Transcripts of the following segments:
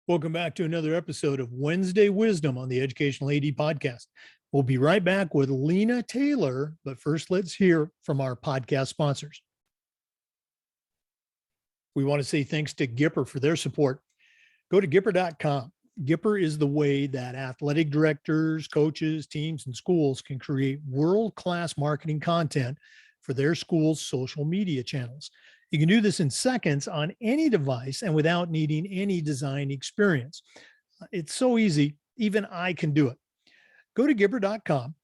Welcome back to another episode of Wednesday Wisdom on the Educational AD Podcast. We'll be right back with Lina Taylor, but first let's hear from our podcast sponsors. We want to say thanks to Gipper for their support. Go to Gipper.com. Gipper is the way that athletic directors, coaches, teams, and schools can create world-class marketing content for their school's social media channels. You can do this in seconds on any device and without needing any design experience. It's so easy, even I can do it. Go to Gipper.com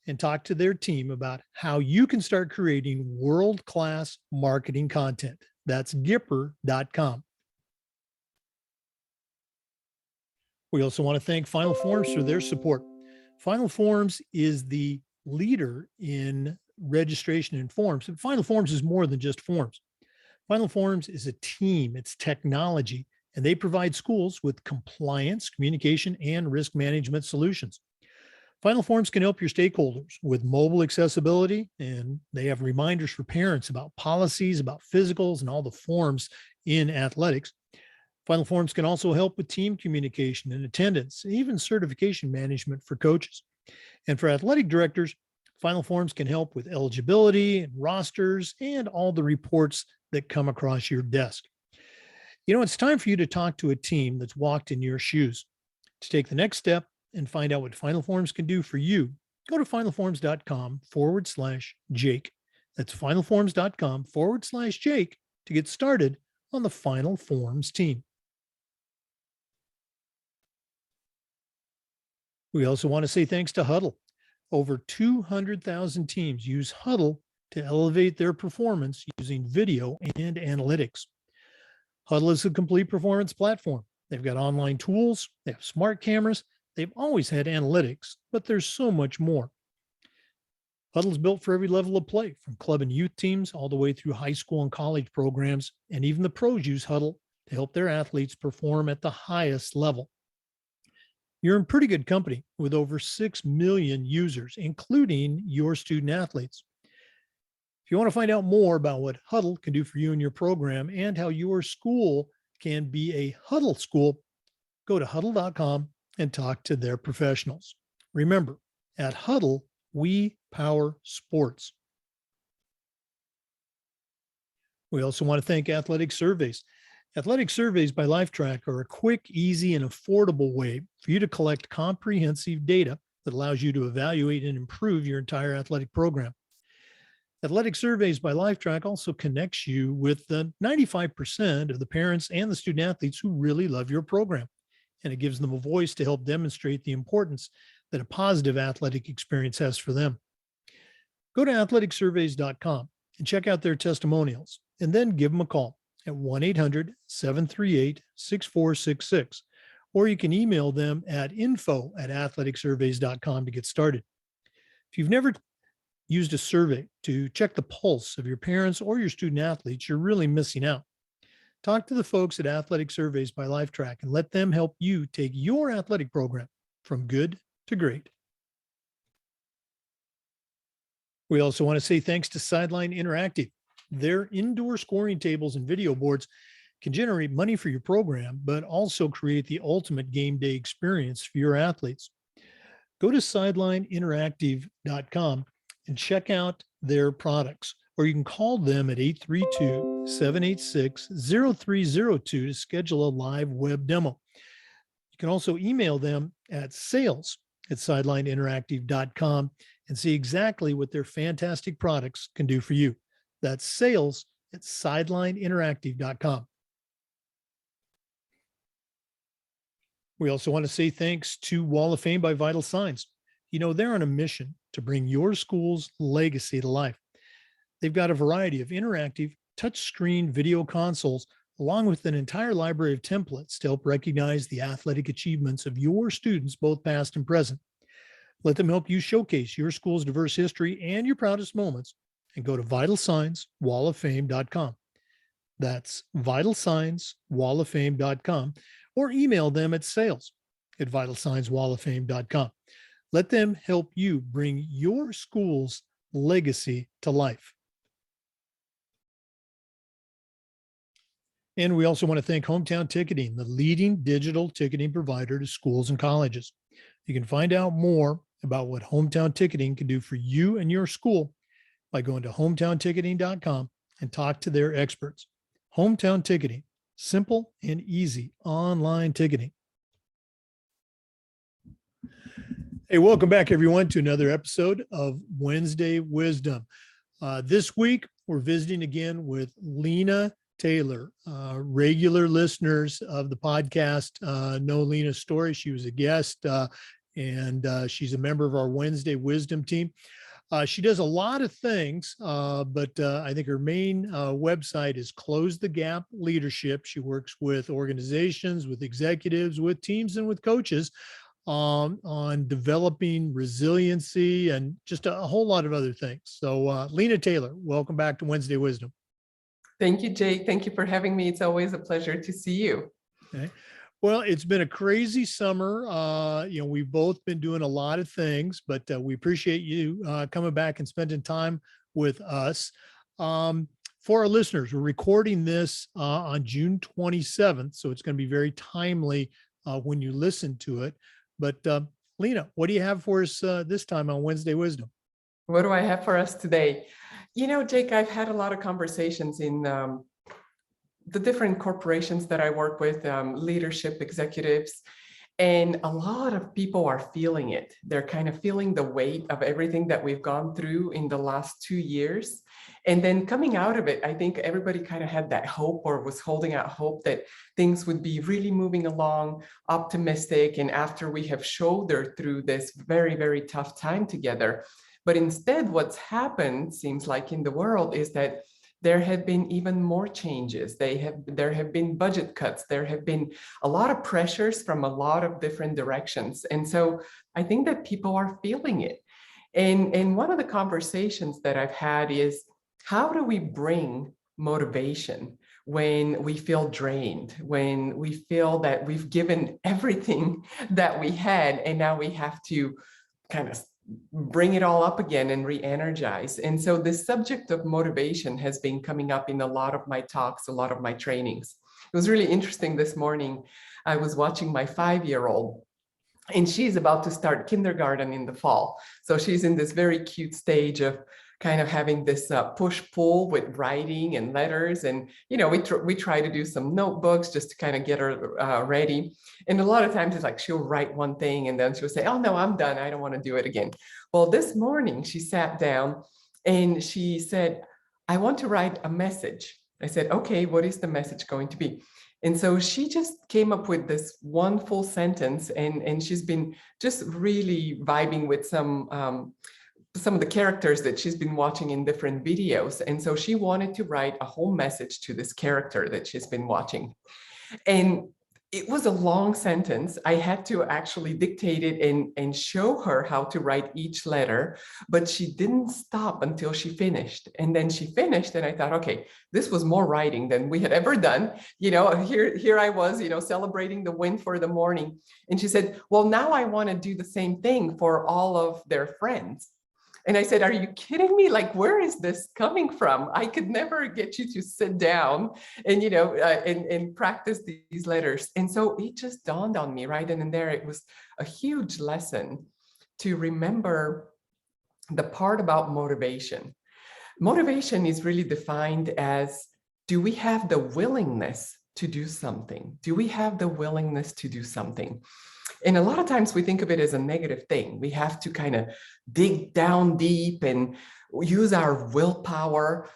and talk to their team about how you can start creating world-class marketing content. That's Gipper.com. We also want to thank Final Forms for their support. Final Forms is the leader in registration and forms. And Final Forms is more than just forms. Final Forms is a team, it's technology, and they provide schools with compliance, communication, and risk management solutions. Final Forms can help your stakeholders with mobile accessibility, and they have reminders for parents about policies, about physicals, and all the forms in athletics. Final Forms can also help with team communication and attendance, even certification management for coaches. And for athletic directors, Final Forms can help with eligibility and rosters and all the reports that come across your desk. You know, it's time for you to talk to a team that's walked in your shoes. To take the next step and find out what Final Forms can do for you, go to finalforms.com/Jake. That's finalforms.com/Jake to get started on the Final Forms team. We also want to say thanks to Huddle. Over 200,000 teams use Huddle to elevate their performance using video and analytics. Huddle is a complete performance platform. They've got online tools, they have smart cameras, they've always had analytics, but there's so much more. Huddle's built for every level of play, from club and youth teams all the way through high school and college programs, and even the pros use Huddle to help their athletes perform at the highest level. You're in pretty good company with over 6 million users, including your student athletes. If you want to find out more about what Huddle can do for you and your program and how your school can be a Huddle school, go to huddle.com and talk to their professionals. Remember, at Huddle, we power sports. We also want to thank Athletic Surveys. Athletic Surveys by LifeTrack are a quick, easy, and affordable way for you to collect comprehensive data that allows you to evaluate and improve your entire athletic program. Athletic Surveys by LifeTrack also connects you with the 95% of the parents and the student athletes who really love your program, and it gives them a voice to help demonstrate the importance that a positive athletic experience has for them. Go to athleticsurveys.com and check out their testimonials, and then give them a call at 1-800-738-6466, or you can email them at info@athleticsurveys.com to get started. If you've never used a survey to check the pulse of your parents or your student athletes, you're really missing out. Talk to the folks at Athletic Surveys by LifeTrack and let them help you take your athletic program from good to great. We also want to say thanks to Sideline Interactive. Their indoor scoring tables and video boards can generate money for your program, but also create the ultimate game day experience for your athletes. Go to sidelineinteractive.com and check out their products, or you can call them at 832-786-0302 to schedule a live web demo. You can also email them at sales@sidelineinteractive.com and see exactly what their fantastic products can do for you. That's sales@sidelineinteractive.com. We also want to say thanks to Wall of Fame by Vital Signs. You know, they're on a mission to bring your school's legacy to life. They've got a variety of interactive touchscreen video consoles, along with an entire library of templates to help recognize the athletic achievements of your students, both past and present. Let them help you showcase your school's diverse history and your proudest moments, and go to vitalsignswalloffame.com. That's vitalsignswalloffame.com, or email them at sales@vitalsignswalloffame.com. Let them help you bring your school's legacy to life. And we also want to thank Hometown Ticketing, the leading digital ticketing provider to schools and colleges. You can find out more about what Hometown Ticketing can do for you and your school by going to hometownticketing.com and talk to their experts. Hometown Ticketing, simple and easy online ticketing. Hey, welcome back, everyone, to another episode of Wednesday Wisdom. This week, we're visiting again with Lina Taylor. Regular listeners of the podcast know Lina's story. She was a guest, and she's a member of our Wednesday Wisdom team. She does a lot of things, but I think her main website is Close the Gap Leadership. She works with organizations, with executives, with teams, and with coaches on developing resiliency and just a whole lot of other things. So Lina Taylor, welcome back to Wednesday Wisdom. Thank you, Jake. Thank you for having me. It's always a pleasure to see you. Okay. Well, it's been a crazy summer. We've both been doing a lot of things, but we appreciate you coming back and spending time with us. For our listeners, we're recording this on June 27th, so it's going to be very timely when you listen to it. But Lina, what do you have for us this time on Wednesday Wisdom? What do I have for us today? You know, Jake, I've had a lot of conversations in the different corporations that I work with, leadership executives, and a lot of people are feeling it. They're kind of feeling the weight of everything that we've gone through in the last 2 years. And then coming out of it, I think everybody kind of had that hope or was holding out hope that things would be really moving along, optimistic. And after we have shouldered through this very, very tough time together. But instead, what's happened, seems like in the world, is that there have been even more changes. There have been budget cuts. There have been a lot of pressures from a lot of different directions. And so I think that people are feeling it. And one of the conversations that I've had is, how do we bring motivation when we feel drained, when we feel that we've given everything that we had, and now we have to kind of bring it all up again and re-energize. And so this subject of motivation has been coming up in a lot of my talks, a lot of my trainings. It was really interesting this morning. I was watching my 5-year-old, and she's about to start kindergarten in the fall. So she's in this very cute stage of kind of having this push-pull with writing and letters. And, you know, we try to do some notebooks just to kind of get her ready. And a lot of times it's like, she'll write one thing and then she'll say, oh no, I'm done. I don't want to do it again. Well, this morning she sat down and she said, I want to write a message. I said, okay, what is the message going to be? And so she just came up with this one full sentence, and she's been just really vibing with some of the characters that she's been watching in different videos. And so she wanted to write a whole message to this character that she's been watching. And it was a long sentence. I had to actually dictate it and show her how to write each letter, but she didn't stop until she finished. And then she finished, and I thought, okay, this was more writing than we had ever done. You know, here I was, you know, celebrating the win for the morning. And she said, well, now I want to do the same thing for all of their friends. And I said, are you kidding me? Like, where is this coming from? I could never get you to sit down and, you know, and practice these letters. And so it just dawned on me right then and there. It was a huge lesson to remember the part about motivation. Motivation is really defined as, do we have the willingness to do something? Do we have the willingness to do something? And a lot of times we think of it as a negative thing. We have to kind of dig down deep and use our willpower.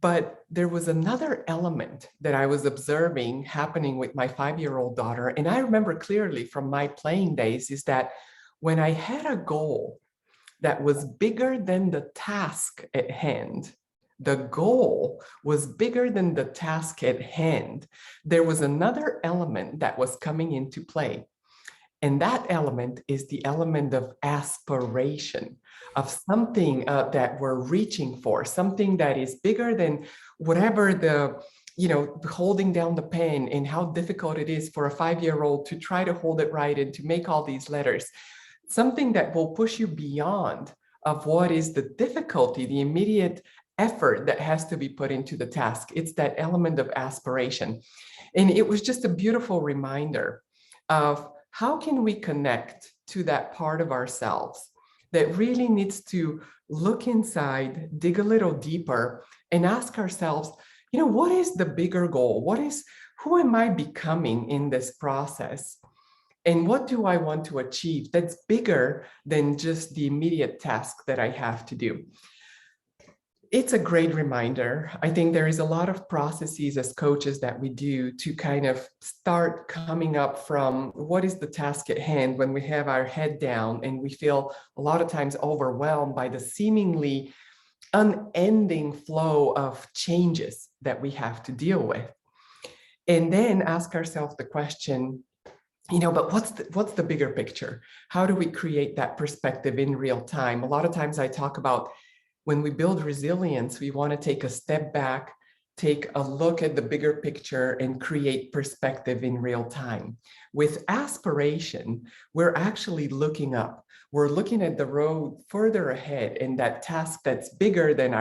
But there was another element that I was observing happening with my 5-year-old daughter. And I remember clearly from my playing days is that when I had a goal that was bigger than the task at hand, the goal was bigger than the task at hand, there was another element that was coming into play. And that element is the element of aspiration, of something that we're reaching for, something that is bigger than whatever the, you know, holding down the pen and how difficult it is for a 5-year-old to try to hold it right and to make all these letters. Something that will push you beyond of what is the difficulty, the immediate effort that has to be put into the task. It's that element of aspiration. And it was just a beautiful reminder of how can we connect to that part of ourselves that really needs to look inside, dig a little deeper, and ask ourselves, what is the bigger goal? Who am I becoming in this process? And what do I want to achieve that's bigger than just the immediate task that I have to do? It's a great reminder. I think there is a lot of processes as coaches that we do to kind of start coming up from what is the task at hand when we have our head down and we feel a lot of times overwhelmed by the seemingly unending flow of changes that we have to deal with. And then ask ourselves the question, but what's the bigger picture? How do we create that perspective in real time? A lot of times I talk about when we build resilience, we want to take a step back, take a look at the bigger picture and create perspective in real time. With aspiration, we're actually looking up. We're looking at the road further ahead and that task that's bigger than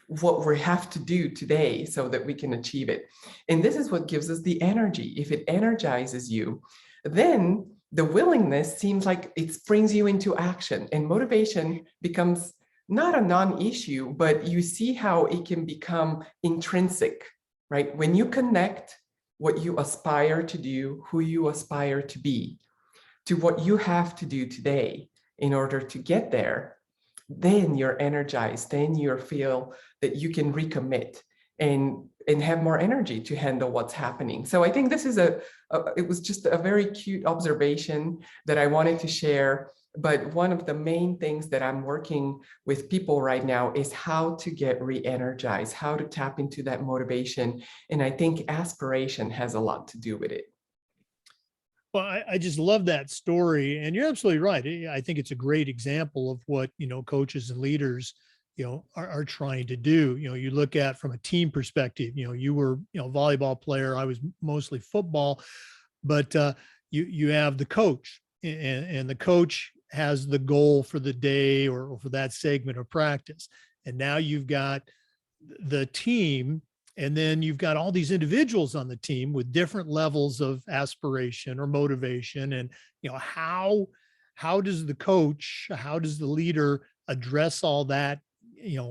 what we have to do today so that we can achieve it. And this is what gives us the energy. If it energizes you, then the willingness seems like it springs you into action, and motivation becomes not a non-issue, but you see how it can become intrinsic, right? When you connect what you aspire to do, who you aspire to be, to what you have to do today in order to get there, then you're energized, then you feel that you can recommit and have more energy to handle what's happening. So I think this is it was just a very cute observation that I wanted to share. But one of the main things that I'm working with people right now is how to get re-energized, how to tap into that motivation. And I think aspiration has a lot to do with it. Well, I just love that story, and you're absolutely right. I think it's a great example of what, coaches and leaders, are trying to do. You look at from a team perspective, you were, a volleyball player. I was mostly football, but you have the coach, and the coach has the goal for the day or for that segment of practice. And now you've got the team, and then you've got all these individuals on the team with different levels of aspiration or motivation. And, how does the coach, how does the leader address all that,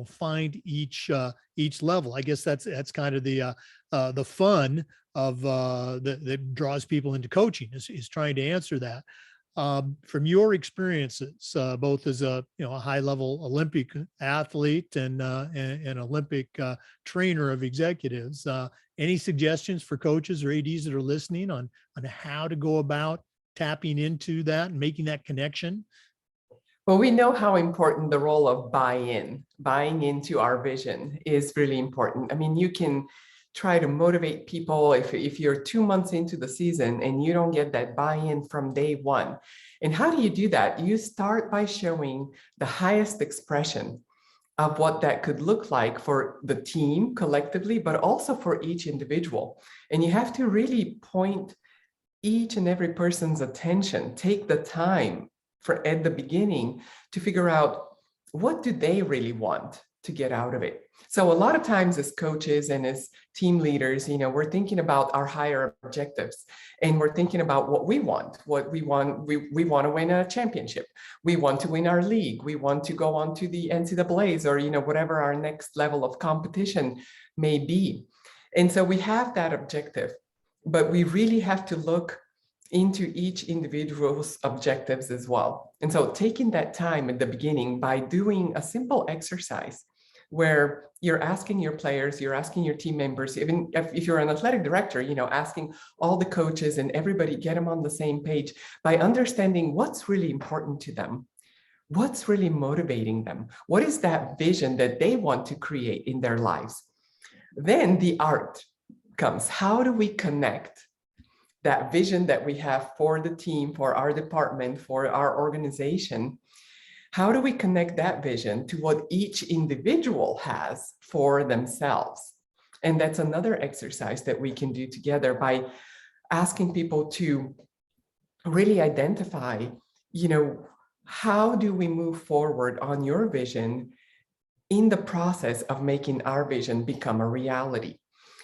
find each level? I guess that's kind of the fun of that draws people into coaching is trying to answer that. From your experiences, both as a high level Olympic athlete and an Olympic trainer of executives, any suggestions for coaches or ADs that are listening on how to go about tapping into that and making that connection? Well, we know how important the role of buying into our vision is really important. I mean, you can try to motivate people if you're 2 months into the season and you don't get that buy-in from day one. And how do you do that? You start by showing the highest expression of what that could look like for the team collectively, but also for each individual. And you have to really point each and every person's attention, take the time at the beginning to figure out what do they really want to get out of it. So a lot of times as coaches and as team leaders, we're thinking about our higher objectives, and we're thinking about what we want. We want to win a championship. We want to win our league. We want to go on to the NCAAs or, whatever our next level of competition may be. And so we have that objective, but we really have to look into each individual's objectives as well. And so taking that time at the beginning by doing a simple exercise where you're asking your players, you're asking your team members, even if you're an athletic director, asking all the coaches and everybody, get them on the same page by understanding what's really important to them, what's really motivating them, what is that vision that they want to create in their lives. Then the art comes. How do we connect that vision that we have for the team, for our department, for our organization? How do we connect that vision to what each individual has for themselves? And that's another exercise that we can do together by asking people to really identify, how do we move forward on your vision in the process of making our vision become a reality.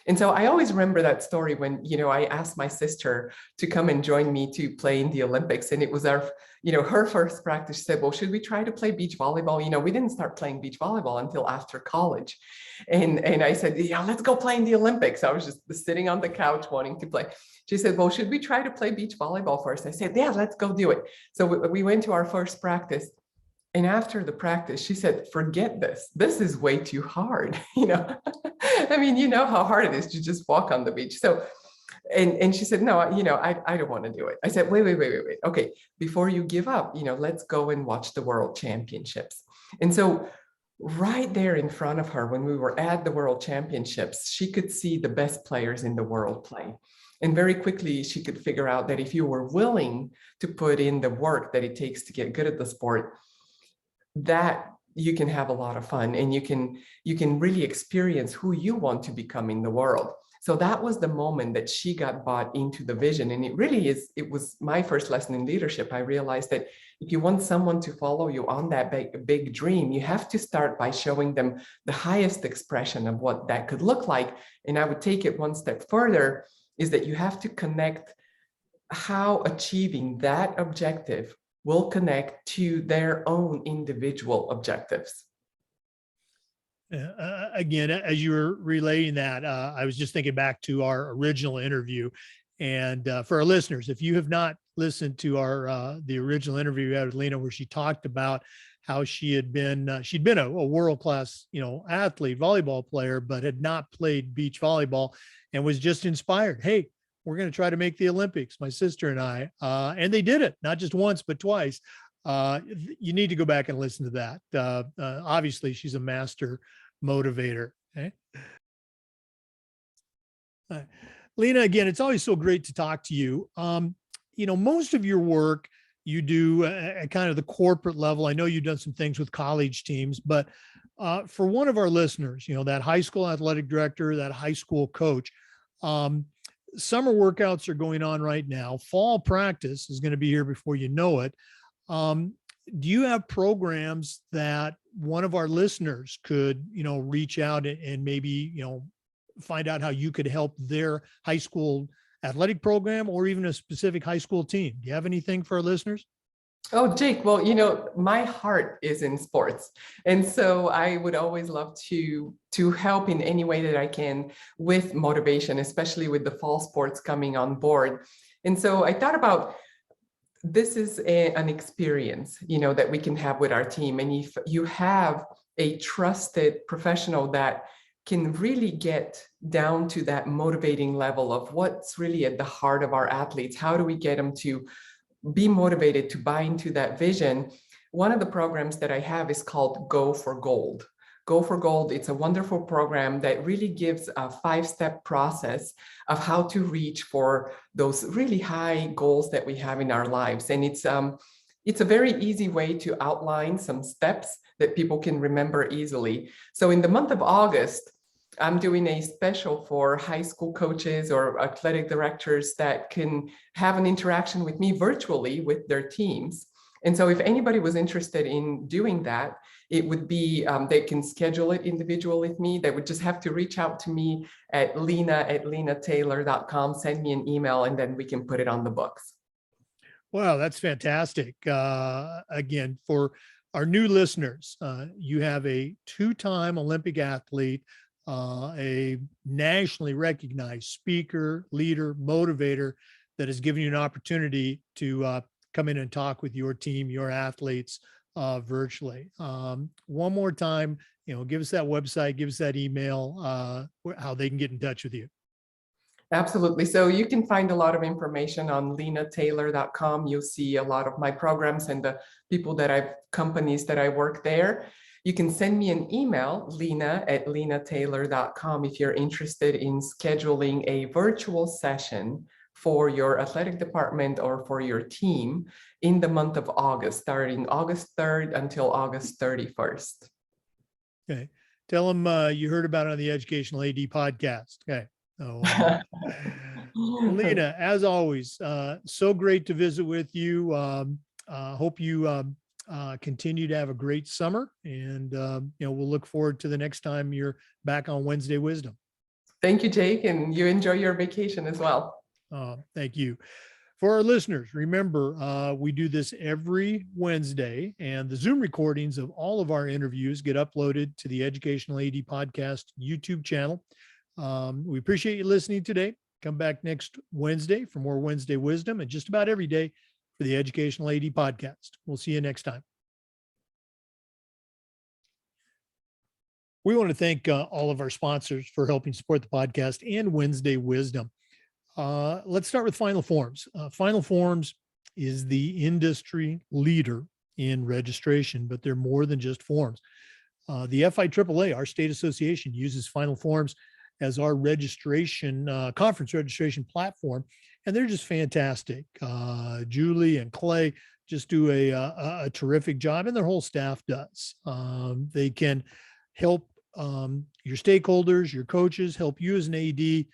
And so I always remember that story when, I asked my sister to come and join me to play in the Olympics. And it was her first practice. She said, well, should we try to play beach volleyball? We didn't start playing beach volleyball until after college. And I said, yeah, let's go play in the Olympics. I was just sitting on the couch wanting to play. She said, well, should we try to play beach volleyball first? I said, yeah, let's go do it. So we went to our first practice. And after the practice, she said, forget this. This is way too hard. I mean, you know how hard it is to just walk on the beach. So, and she said, no, I don't want to do it. I said, wait. Okay, before you give up, let's go and watch the World Championships. And so right there in front of her, when we were at the World Championships, she could see the best players in the world play. And very quickly, she could figure out that if you were willing to put in the work that it takes to get good at the sport, that you can have a lot of fun and you can really experience who you want to become in the world. So that was the moment that she got bought into the vision. And it was my first lesson in leadership. I realized that if you want someone to follow you on that big dream, you have to start by showing them the highest expression of what that could look like. And I would take it one step further, is that you have to connect how achieving that objective will connect to their own individual objectives. Again, as you were relating that, I was just thinking back to our original interview. And for our listeners, if you have not listened to the original interview we had with Lina, where she talked about how she'd been a world-class, athlete, volleyball player, but had not played beach volleyball and was just inspired. Hey, we're going to try to make the Olympics, my sister and I, and they did it, not just once, but twice. You need to go back and listen to that. Obviously, she's a master motivator. Okay? Lina, again, it's always so great to talk to you. Most of your work you do at kind of the corporate level. I know you've done some things with college teams, but for one of our listeners, that high school athletic director, that high school coach, summer workouts are going on right now. Fall practice is going to be here before you know it. Do you have programs that one of our listeners could, reach out and maybe, find out how you could help their high school athletic program or even a specific high school team? Do you have anything for our listeners? Oh, Jake, well, my heart is in sports. And so I would always love to help in any way that I can with motivation, especially with the fall sports coming on board. And so I thought about, this is an experience, that we can have with our team. And if you have a trusted professional that can really get down to that motivating level of what's really at the heart of our athletes, how do we get them to be motivated to buy into that vision? One of the programs that I have is called Go for Gold. Go for Gold, it's a wonderful program that really gives a 5-step process of how to reach for those really high goals that we have in our lives. And it's a very easy way to outline some steps that people can remember easily. So in the month of August, I'm doing a special for high school coaches or athletic directors that can have an interaction with me virtually with their teams. And so if anybody was interested in doing that, it would be, they can schedule it individually with me. They would just have to reach out to me at lina@linataylor.com, send me an email, and then we can put it on the books. Wow, that's fantastic. Again, for our new listeners, you have a 2-time Olympic athlete, a nationally recognized speaker, leader, motivator that has given you an opportunity to come in and talk with your team, your athletes virtually. One more time, give us that website, give us that email, how they can get in touch with you. Absolutely. So you can find a lot of information on linataylor.com. You'll see a lot of my programs and the companies that I work there. You can send me an email, lina@linataylor.com, if you're interested in scheduling a virtual session for your athletic department or for your team in the month of August, starting August 3rd until August 31st. Okay. Tell them you heard about it on the Educational AD podcast. Okay. So, Lina, as always, so great to visit with you. Hope you Continue to have a great summer, and we'll look forward to the next time you're back on Wednesday Wisdom. Thank you, Jake, and you enjoy your vacation as well. Thank you. For our listeners, remember, we do this every Wednesday, and the Zoom recordings of all of our interviews get uploaded to the Educational AD Podcast YouTube channel. We appreciate you listening today. Come back next Wednesday for more Wednesday Wisdom, and just about every day for the Educational AD Podcast. We'll see you next time. We want to thank all of our sponsors for helping support the podcast and Wednesday Wisdom. Let's start with Final Forms. Final Forms is the industry leader in registration, but they're more than just forms. The FIAAA, our state association, uses Final Forms as our registration, conference registration platform, and they're just fantastic. Julie and Clay just do a terrific job, and their whole staff does. They can help your stakeholders, your coaches, help you as an AD.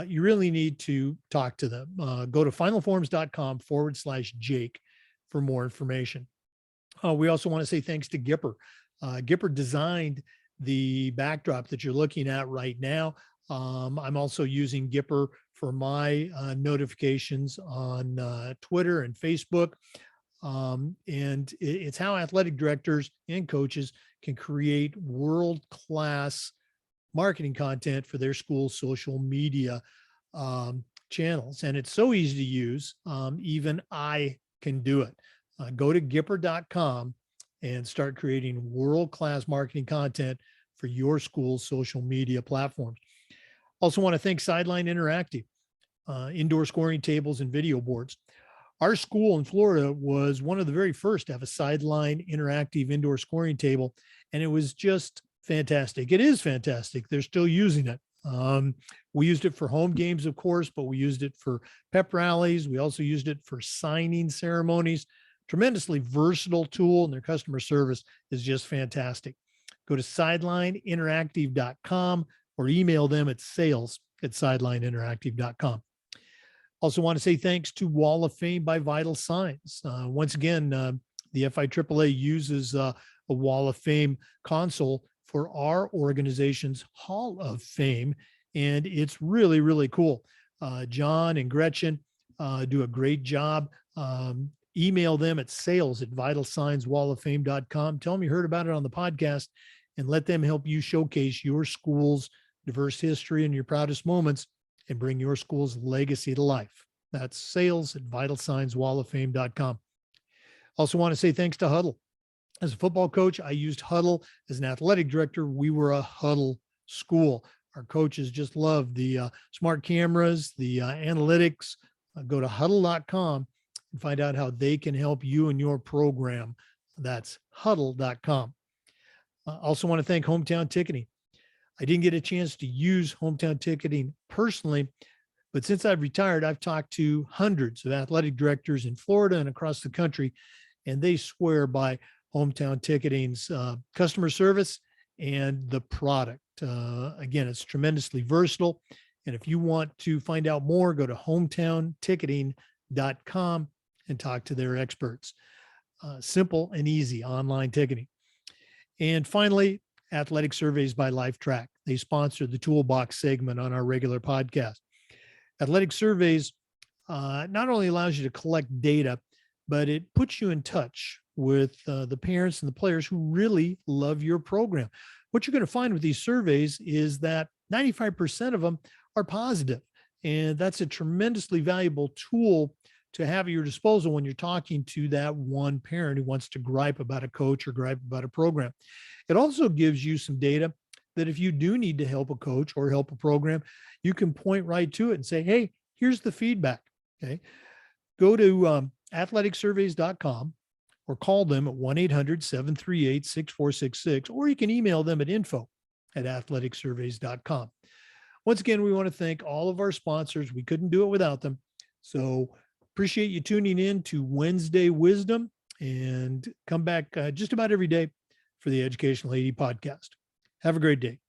You really need to talk to them. Go to finalforms.com/Jake for more information. We also want to say thanks to Gipper. Gipper designed the backdrop that you're looking at right now. I'm also using Gipper for my notifications on Twitter and Facebook. And it's how athletic directors and coaches can create world-class marketing content for their school's social media channels. And it's so easy to use. Even I can do it. Go to Gipper.com and start creating world-class marketing content for your school's social media platforms. Also want to thank Sideline Interactive, indoor scoring tables and video boards. Our school in Florida was one of the very first to have a Sideline Interactive indoor scoring table, and it was just fantastic. It is fantastic. They're still using it. We used it for home games, of course, but we used it for pep rallies. We also used it for signing ceremonies. Tremendously versatile tool, and their customer service is just fantastic. Go to sidelineinteractive.com or email them at sales@sidelineinteractive.com. Also want to say thanks to Wall of Fame by Vital Signs. Once again, the FIAAA uses a Wall of Fame console for our organization's Hall of Fame, and it's really, really cool. John and Gretchen do a great job. Email them at sales@vitalsignswalloffame.com. Tell them you heard about it on the podcast, and let them help you showcase your school's diverse history and your proudest moments and bring your school's legacy to life. That's sales@vitalsignswalloffame.com. Also want to say thanks to Huddle. As a football coach, I used Huddle. As an athletic director, we were a Huddle school. Our coaches just love the smart cameras, the analytics. Go to huddle.com and find out how they can help you and your program. That's huddle.com. Also want to thank Hometown Ticketing. I didn't get a chance to use Hometown Ticketing personally, but since I've retired, I've talked to hundreds of athletic directors in Florida and across the country, and they swear by Hometown Ticketing's customer service and the product. Again, it's tremendously versatile. And if you want to find out more, go to hometownticketing.com and talk to their experts. Simple and easy online ticketing. And finally, Athletic Surveys by LifeTrack. They sponsor the Toolbox segment on our regular podcast. Athletic Surveys not only allows you to collect data, but it puts you in touch with the parents and the players who really love your program. What you're going to find with these surveys is that 95% of them are positive, and that's a tremendously valuable tool to have at your disposal when you're talking to that one parent who wants to gripe about a coach or gripe about a program. It also gives you some data that if you do need to help a coach or help a program, you can point right to it and say, hey, here's the feedback. Okay. Go to athleticsurveys.com or call them at 1-800-738-6466, or you can email them at info@athleticsurveys.com. Once again, we want to thank all of our sponsors. We couldn't do it without them. So appreciate you tuning in to Wednesday Wisdom, and come back just about every day for the Educational AD Podcast. Have a great day.